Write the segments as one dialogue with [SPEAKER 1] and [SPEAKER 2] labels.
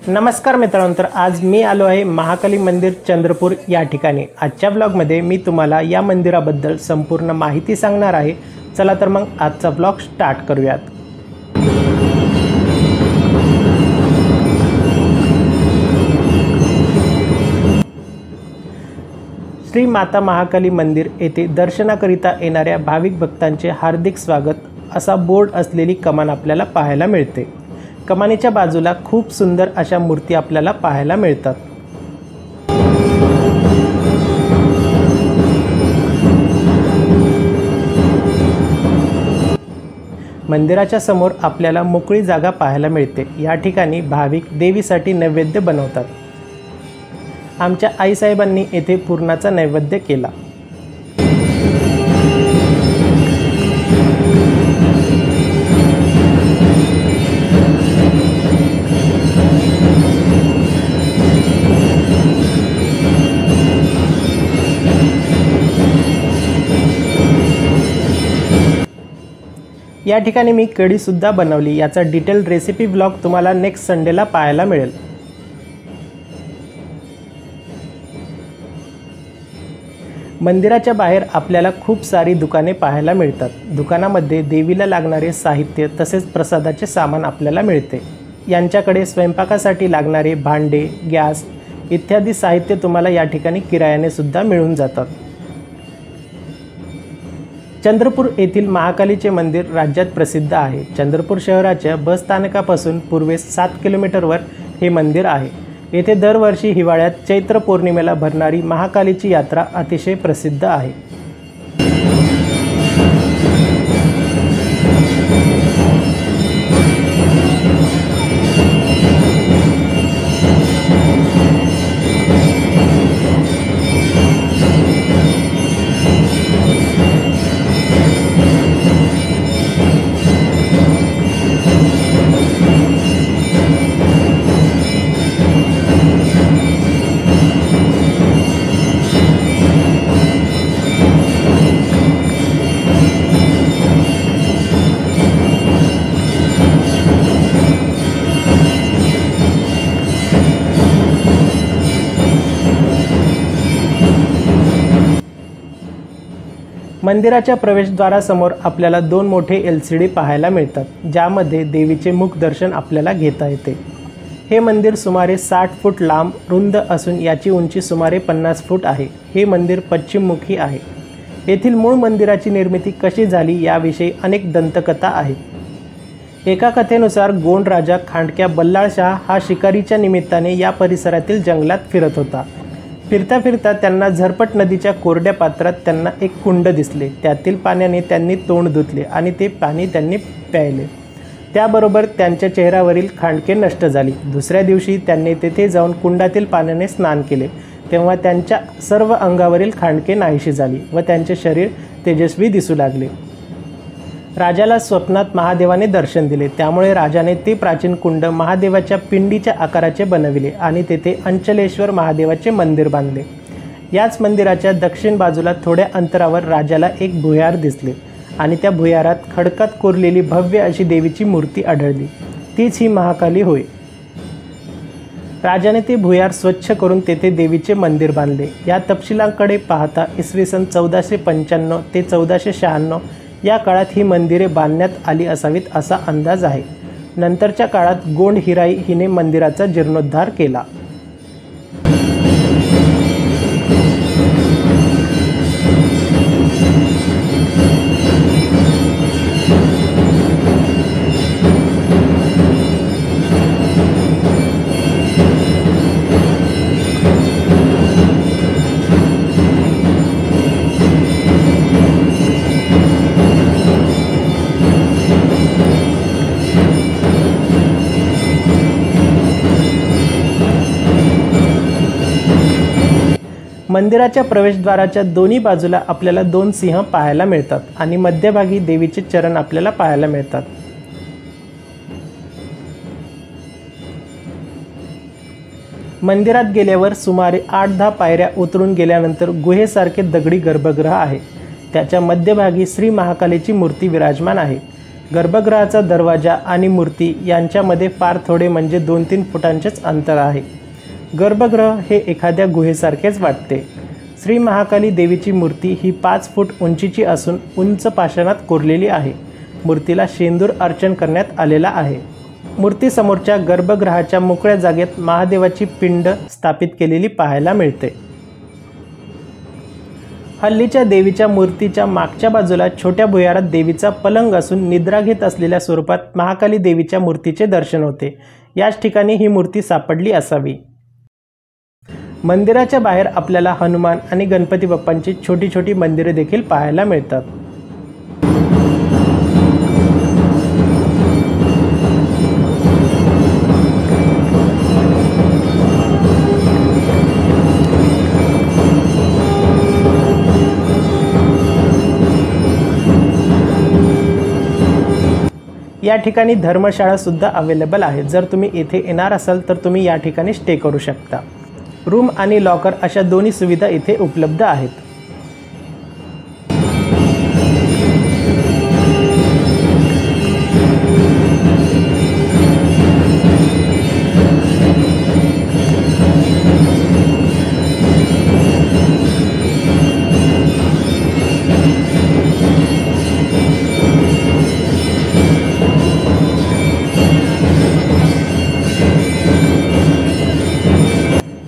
[SPEAKER 1] नमस्कार मित्रांनो, तर आज मी आलो आहे महाकाली मंदिर चंद्रपूर या ठिकाणी। आजच्या ब्लॉगमध्ये मी तुम्हाला या मंदिराबद्दल संपूर्ण माहिती सांगणार आहे। चला तर मग आजचा ब्लॉग स्टार्ट करूयात। श्री माता महाकाली मंदिर येथे दर्शनाकरिता येणाऱ्या भाविक भक्तांचे हार्दिक स्वागत असा बोर्ड असलेली कमान आपल्याला पाहायला मिळते। कमानीच्या बाजूला खूप सुंदर अशा मूर्ती आपल्याला पाहायला मिळतात। मंदिराच्या समोर आपल्याला मोकळी जागा पाहायला मिळते। या ठिकाणी भाविक देवीसाठी नैवेद्य बनवतात। आमच्या आईसाहेबांनी येथे पुरणाचा नैवेद्य केला। या ठिकाणी मी कढी सुद्धा बनवली। याचा डिटेल रेसिपी ब्लॉग तुम्हाला नेक्स्ट संडेला पाहायला मिळेल। मंदिराच्या बाहेर आपल्याला खूप सारी दुकाने पाहायला मिळतात। दुकानामध्ये देवीला लागणारे साहित्य तसेच प्रसादाचे सामान आपल्याला मिळते। यांच्याकडे स्वयंपाकासाठी लागणारे भांडे, गॅस इत्यादी साहित्य तुम्हाला या ठिकाणी किरायाने सुद्धा मिळून जातात। चंद्रपूर येथील महाकालीचे मंदिर राज्यात प्रसिद्ध आहे। चंद्रपूर शहराच्या बस स्थानकापासून पूर्वेस 7 किलोमीटरवर हे मंदिर आहे। येथे दरवर्षी हिवाळ्यात चैत्र पौर्णिमेला भरणारी महाकालीची यात्रा अतिशय प्रसिद्ध आहे। मंदिराच्या प्रवेशद्वारासमोर आपल्याला 2 मोठे LCD पाहायला मिळतात, ज्यामध्ये देवीचे मुख दर्शन आपल्याला घेता येते। हे मंदिर सुमारे 60 फूट लांब रुंद असून याची उंची सुमारे 50 फूट आहे। हे मंदिर पश्चिममुखी आहे। येथील मूळ मंदिराची निर्मिती कशी झाली याविषयी अनेक दंतकथा आहेत। एका कथेनुसार गोंड राजा खांडक्या बल्लाळशाह हा शिकारीच्या निमित्ताने या परिसरातील जंगलात फिरत होता। फिरता फिरता त्यांना झरपट नदीच्या कोरड्या पात्रात त्यांना एक कुंड दिसले। त्यातील पाण्याने त्यांनी तोंड धुतले आणि ते पाणी त्यांनी प्यायले। त्याबरोबर त्यांच्या चेहऱ्यावरील खांडके नष्ट झाली। दुसऱ्या दिवशी त्यांनी तेथे जाऊन कुंडातील पाण्याने स्नान केले, तेव्हा त्यांच्या सर्व अंगावरील खांडके नाहीशी झाली व त्यांचे शरीर तेजस्वी दिसू लागले। राजाला स्वप्नात महादेवाने दर्शन दिले, त्यामुळे राजाने ते प्राचीन कुंड महादेवाच्या पिंडीच्या आकाराचे बनविले आणि तेथे अंचलेश्वर महादेवाचे मंदिर बांधले। याच मंदिराच्या दक्षिण बाजूला थोड्या अंतरावर राजाला एक भुयार दिसले आणि त्या भुयारात खडकात कोरलेली भव्य अशी देवीची मूर्ती आढळली। तीच ही महाकाली होय। राजाने ते भुयार स्वच्छ करून तेथे देवीचे मंदिर बांधले। या तपशिलांकडे पाहता इसवी सन 1495 ते 1496 या काळात ही मंदिरे बांधण्यात आली असावीत असा अंदाज आहे। नंतरच्या काळात गोंड हिराई हिने मंदिराचा जीर्णोद्धार केला। मंदिराच्या प्रवेशद्वाराच्या दोन्ही बाजूला आपल्याला 2 सिंह पाहायला मिळतात आणि मध्यभागी देवीचे चरण आपल्याला पाहायला मिळतात। मंदिरात गेल्यावर सुमारे 8-10 पायऱ्या उतरून गेल्यानंतर गुहेसारखे दगडी गर्भगृह आहे। त्याच्या मध्यभागी श्री महाकालीची मूर्ती विराजमान आहे। गर्भगृहाचा दरवाजा आणि मूर्ती यांच्यामध्ये फार थोडे म्हणजे 2-3 फुटांचेच अंतर आहे. गर्भगृह हे एखाद्या गुहेसारखेच वाटते. श्री महाकाली देवीची मूर्ती ही 5 फूट उंचीची असून उंच पाषाणात कोरलेली आहे. मूर्तीला शेंदूर अर्चन करण्यात आलेला आहे. मूर्तीसमोरच्या गर्भगृहाच्या मोकळ्या जागेत महादेवाची पिंड स्थापित केलेली पाहायला मिळते. हल्लीच्या देवीच्या मूर्तीच्या मागच्या बाजूला छोट्या भुयारात देवीचा पलंग असून निद्रा घेत असलेल्या स्वरूपात महाकाली देवीच्या मूर्तीचे दर्शन होते. याच ठिकाणी ही मूर्ती सापडली असावी. मंदिराच्या बाहेर आपल्याला हनुमान आणि गणपती बाप्पांची छोटी छोटी मंदिरे देखील पाहायला मिळतात. या ठिकाणी धर्मशाळा सुद्धा अवेलेबल आहे. जर तुम्ही इथे येणार असाल तर तुम्ही या ठिकाणी स्टे करू शकता. रूम आणि लॉकर अशा दोन्ही सुविधा इथे उपलब्ध आहेत.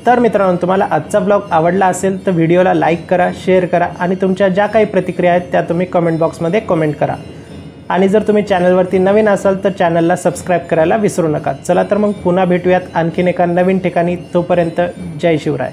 [SPEAKER 1] तर मित्रांनो, तुम्हाला आजचा ब्लॉग आवडला असेल तर व्हिडिओला लाईक करा, शेअर करा आणि तुमच्या ज्या काही प्रतिक्रिया आहेत त्या तुम्ही कमेंट बॉक्समध्ये कमेंट करा. आणि जर तुम्ही चॅनलवरती नवीन असाल तर चॅनलला सबस्क्राईब करायला विसरू नका. चला तर मग पुन्हा भेटूयात आणखीन एका नवीन ठिकाणी. तोपर्यंत जय शिवराय.